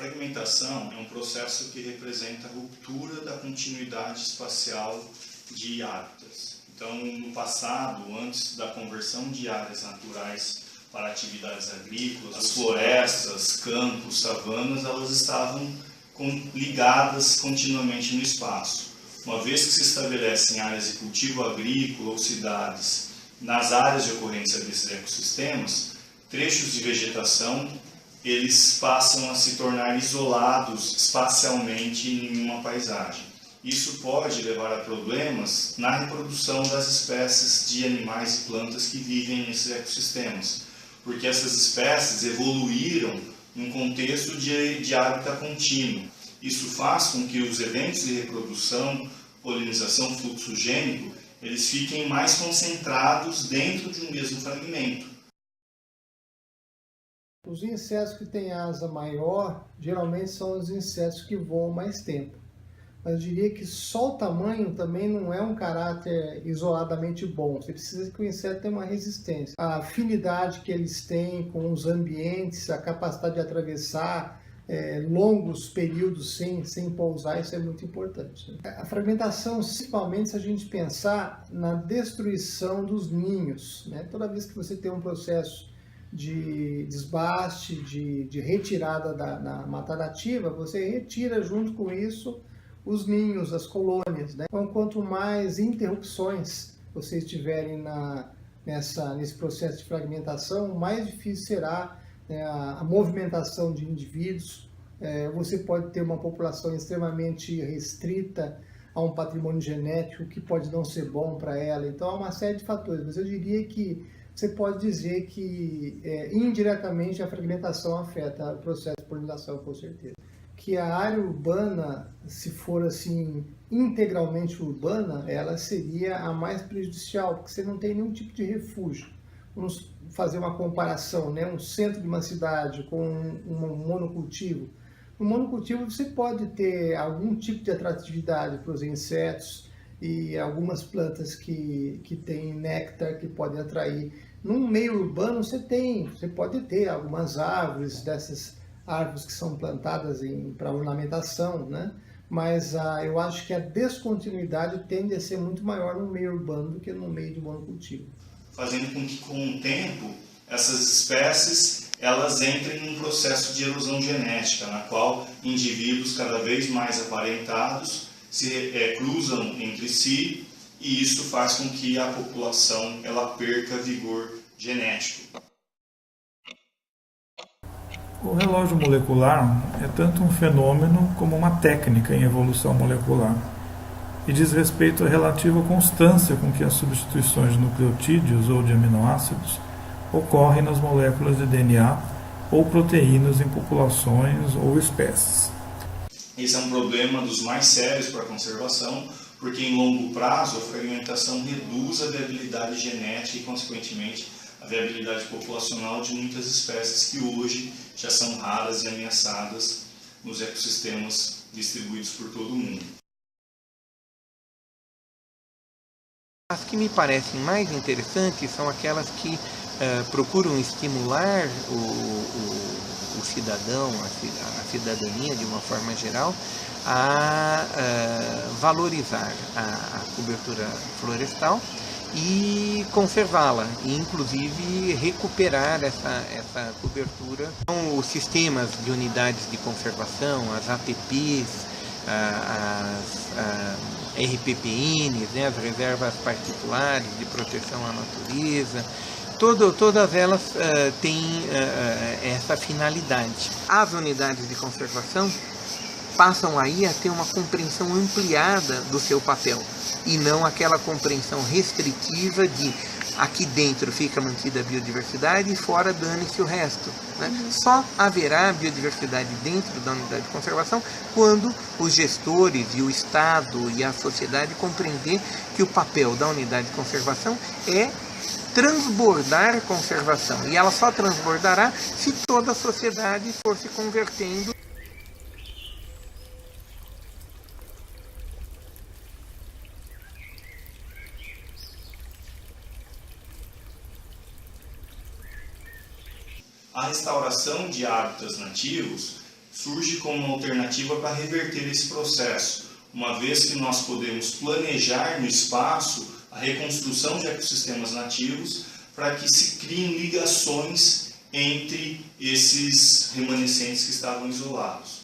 Fragmentação é um processo que representa a ruptura da continuidade espacial de hábitats. Então, no passado, antes da conversão de áreas naturais para atividades agrícolas, as florestas, campos, savanas, elas estavam ligadas continuamente no espaço. Uma vez que se estabelecem áreas de cultivo agrícola ou cidades nas áreas de ocorrência desses ecossistemas, trechos de vegetação eles passam a se tornar isolados espacialmente em uma paisagem. Isso pode levar a problemas na reprodução das espécies de animais e plantas que vivem nesses ecossistemas, porque essas espécies evoluíram num contexto de hábitat contínuo. Isso faz com que os eventos de reprodução, polinização, fluxo gênico, eles fiquem mais concentrados dentro de um mesmo fragmento. Os insetos que têm asa maior, geralmente são os insetos que voam mais tempo. Mas eu diria que só o tamanho também não é um caráter isoladamente bom. Você precisa que o inseto tenha uma resistência. A afinidade que eles têm com os ambientes, a capacidade de atravessar longos períodos sem pousar, isso é muito importante. A fragmentação, principalmente se a gente pensar na destruição dos ninhos, né? Toda vez que você tem um processo de desbaste, de retirada da mata nativa, você retira junto com isso os ninhos, as colônias, né? Então, quanto mais interrupções vocês tiverem nesse processo de fragmentação, mais difícil será a movimentação de indivíduos. Você pode ter uma população extremamente restrita a um patrimônio genético que pode não ser bom para ela. Então, há uma série de fatores, mas eu diria que você pode dizer que indiretamente a fragmentação afeta o processo de polinização, com certeza. Que a área urbana, se for assim integralmente urbana, ela seria a mais prejudicial, porque você não tem nenhum tipo de refúgio. Vamos fazer uma comparação, né? Um centro de uma cidade com um monocultivo. No monocultivo você pode ter algum tipo de atratividade para os insetos e algumas plantas que têm néctar que podem atrair. Num meio urbano você pode ter algumas árvores, dessas árvores que são plantadas para ornamentação, né? Mas eu acho que a descontinuidade tende a ser muito maior no meio urbano do que no meio de monocultivo. Fazendo com que, com o tempo, essas espécies elas entrem num processo de erosão genética, na qual indivíduos cada vez mais aparentados se cruzam entre si, e isso faz com que a população ela perca vigor genético. O relógio molecular é tanto um fenômeno como uma técnica em evolução molecular, e diz respeito à relativa constância com que as substituições de nucleotídeos ou de aminoácidos ocorrem nas moléculas de DNA ou proteínas em populações ou espécies. Esse é um problema dos mais sérios para a conservação, porque em longo prazo a fragmentação reduz a viabilidade genética e, consequentemente, a viabilidade populacional de muitas espécies que hoje já são raras e ameaçadas nos ecossistemas distribuídos por todo o mundo. As que me parecem mais interessantes são aquelas que procuram estimular o cidadão, a cidadania de uma forma geral, a valorizar a cobertura florestal e conservá-la, e inclusive recuperar essa cobertura. Então, os sistemas de unidades de conservação, as APPs, as RPPNs, né, as reservas particulares de proteção à natureza, todas elas têm essa finalidade. As unidades de conservação passam aí a ter uma compreensão ampliada do seu papel, e não aquela compreensão restritiva de aqui dentro fica mantida a biodiversidade e fora dane-se o resto, né? Só haverá biodiversidade dentro da unidade de conservação quando os gestores e o Estado e a sociedade compreender que o papel da unidade de conservação é transbordar a conservação, e ela só transbordará se toda a sociedade for se convertendo. A restauração de hábitats nativos surge como uma alternativa para reverter esse processo, uma vez que nós podemos planejar no espaço a reconstrução de ecossistemas nativos para que se criem ligações entre esses remanescentes que estavam isolados.